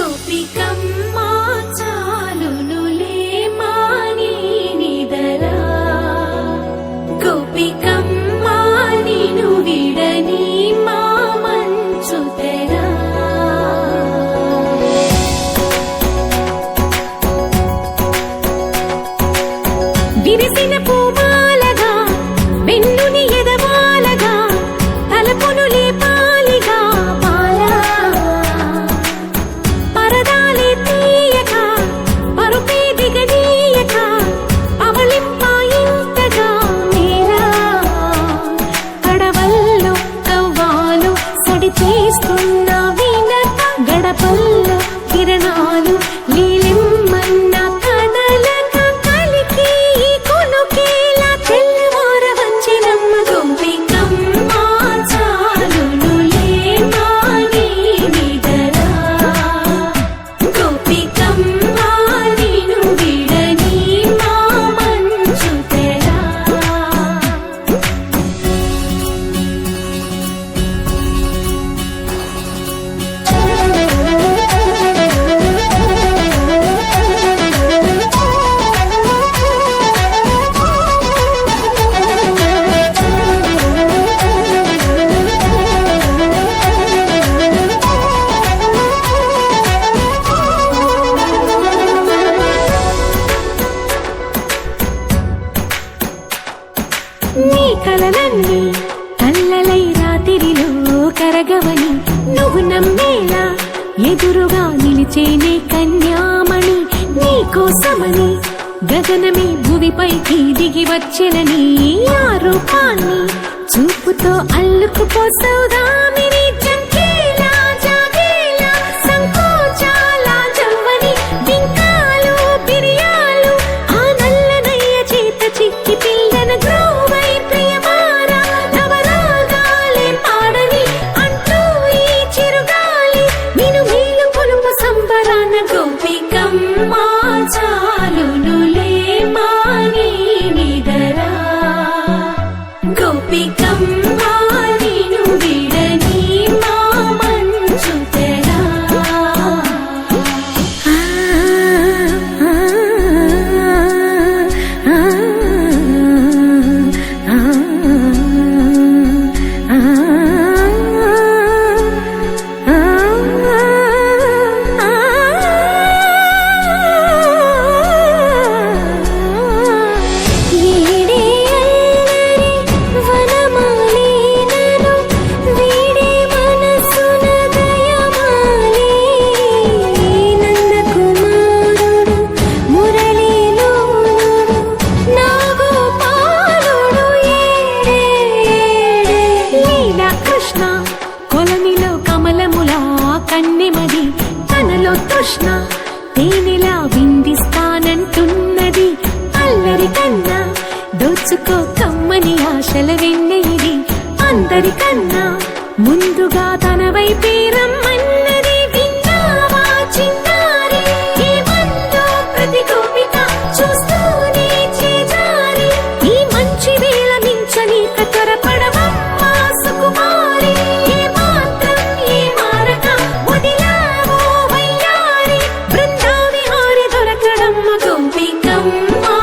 గోపికమ్మా చాలునులే మాని నిదరా గోపికమ్మా నిను విడని మా మంచు తెరా విరిసిన పూమాలగా వెన్నుని ఎదవాలగా తలపును లేపాలిగా బాలా పరదాలే తీయక పరుపే దిగనీయక అవలింపాయింతగా మీరా కడవల్లో కవ్వాలు సడి చేస్తున్న వినత గడపల్లో కిరణాలు లీలిమ్మన్న కదలక కలికి కొనుకేలా తెల్లవార వంచినమ్మ గోపికమ్మా చాలునులే మాని నిదరా గోపికమ్మా నిను విడని మా మంచు తెరా నీ కలలన్నీ కల్లలై రాత్రిలో కరగవని నువ్వు నమ్మేలా ఎదురుగా నిలిచేనే కన్యామణి నీ కోసమని గగనమే భువిపైకి దిగి వచ్చెనని ఆ రూపాన్ని చూపుతో అల్లుకుపోసౌదామిని జంకేలా జాగేలా సంకోచాల జవ్వని బింకాలు బిరియాలు ఆ నల్లనయ్య చేత చిక్కి పిల్లన గ్రోవై ప్రియమారా నవరాగాలే పాడని అంటూ ఈ చిరుగాలి నిను మేలు కొలుపు సంబరాన గోపికమ్మా చాలునులే మాని నిదరా గోపికమ్మా నిను విడని మా మంచు తెరా ఈడే అల్లరి వనమాలినను వీడే మనసున దయమాలి నందకుమారుడు మురళీలోలుడు నాగోపాలుడు ఏడే లీలా కృష్ణ కొలనిలో కమలములా కన్నెమది తనలో తృష్ణ తేనెలా విందిస్తానంటున్నది అల్లరి కన్నా దోచుకో కమ్మని ఆశల వెన్నెయిది అందరికన్నా ముందుగా తన వైపే రమ్మన్నది విన్నావా చిన్నారి ఏమందో ప్రతి గోపిక చూస్తూనే చేజారి ఈ మంచి వేళ మించని త్వరపడవమ్మా సుకుమారి ఏ మాత్రం ఏ మారక వదిలావో వయ్యారి బృందావిహారి దొరకడమ్మ గోపికమ్మా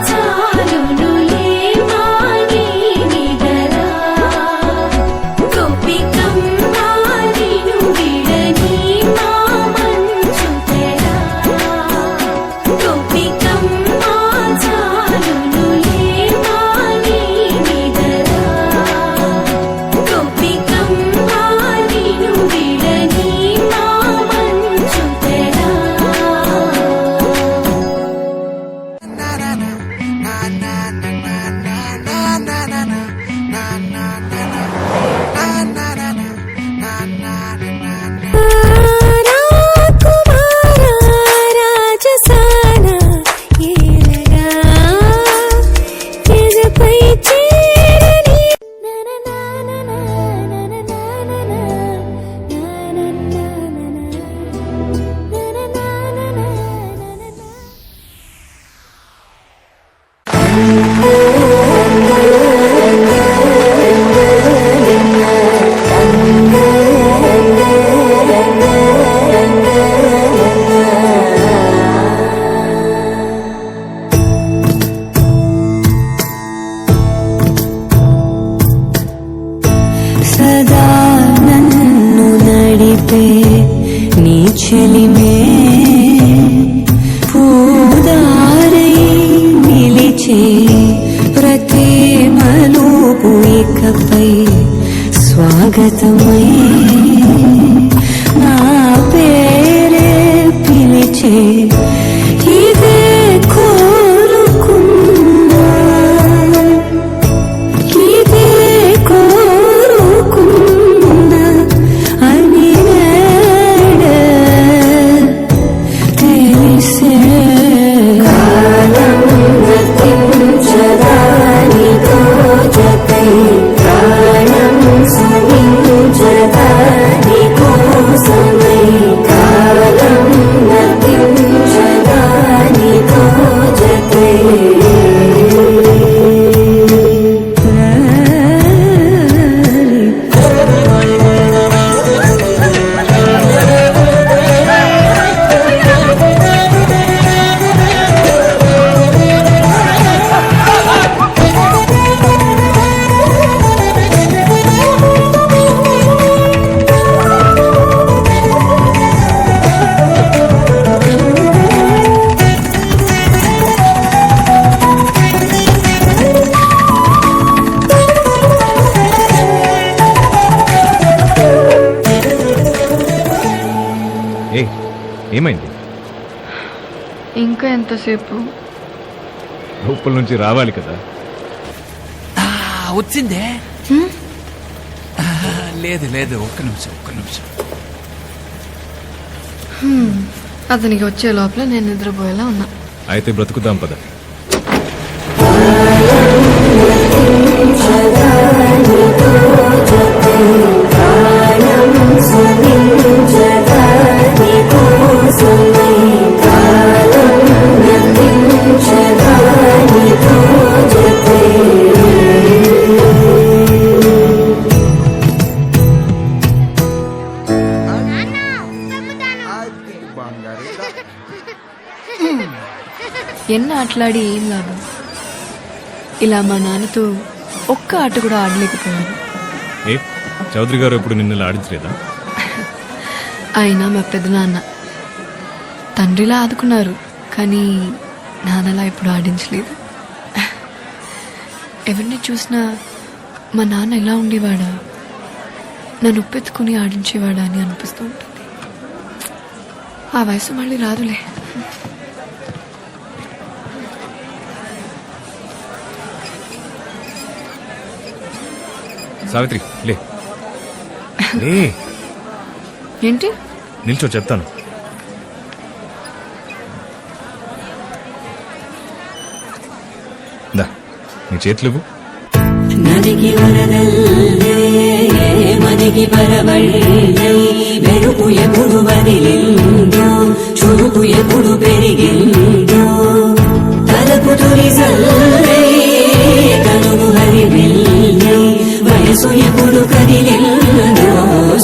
చాలునులే మాని నిదరా గోపికమ్మా నిను విడని స్వాగతమై నా పేరే పిలిచే ఇదే కోరుకున్నా ఇదే కోరుకున్నా అని నేడే తెలిసే కాలం నతించదానితో జతై ప్రాణం సమించదాని కోసమై కాలం నతించదానితో జతై ఏమైంది? ఇంకా ఎంతసేపు? లోపల నుంచి రావాలి కదా. వచ్చిందే. లేదు లేదు, ఒక్క నిమిషం. అతనికి వచ్చే లోపల నేను నిద్రపోయేలా ఉన్నా. అయితే బ్రతుకుదాం పద. ఎన్న ఆటలాడి ఏం లాభం? ఇలా మా నాన్నతో ఒక్క ఆట కూడా ఆడలేకపోయాను. ఏ చౌదరి గారు ఎప్పుడు నిన్ను ఆడించలేదా? ఆయన మా పెద్దనాన్న తండ్రిలా ఆదుకున్నారు, కానీ నాన్నలా ఎప్పుడు ఆడించలేదు. ఎవరిని చూసినా మా నాన్న ఎలా ఉండేవాడా, నన్ను ఉప్పెత్తుకుని ఆడించేవాడా అని అనిపిస్తూ ఉంటుంది. ఆ వయసు మళ్ళీ రాదులే. సావిత్రి లే. ఏంటి? నిల్చో చెప్తాను. దా నీ చేతులు. నదికి వరదల్లే మదికి పరవళ్ళై వెరుపు ఎప్పుడు వదిలిందో చురుకు ఎప్పుడు పెరిగిందో తలపు తొలిసల్లై కనుగు హరివెల్లై వయసు ఎప్పుడు కదిలిందో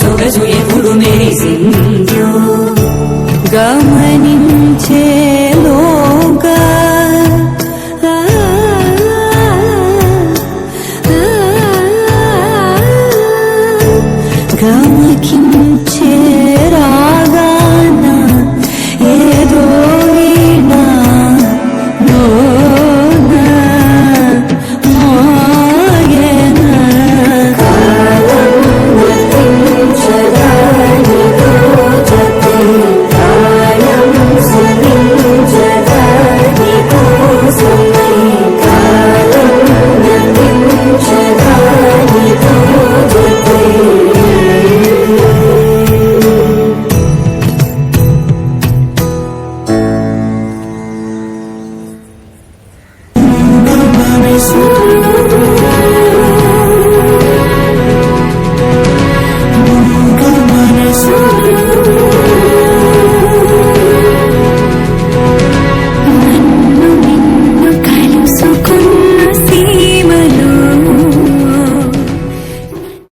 సొగసు ఎప్పుడు మెరిసిందో గమనించే